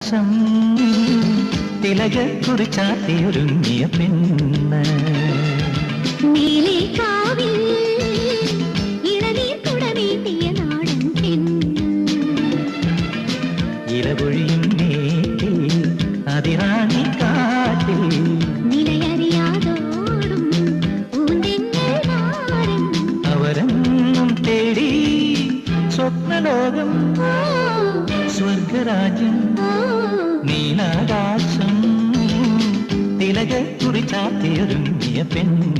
നീലാകാശം തിലകക്കുറി ചാത്തിയൊരുങ്ങിയ പെണ്ണ് നീലേ കാവിൽ ഇളനീർ കുടവീട്ടിയ നാടൻ പെണ്ണ് ഇലപൊഴിയും നേറ്റിൽ അതിറാണി കാട്ടിൽ നിലയറിയാതോടും പൂന്തെന്നൽ മാറും അവരെന്നും തേടി സ്വപ്നലോകം സ്വർഗരാജ്യം നീലാകാശം തിലകക്കുറി ചാത്തിയൊരുങ്ങിയ പെണ്ണ്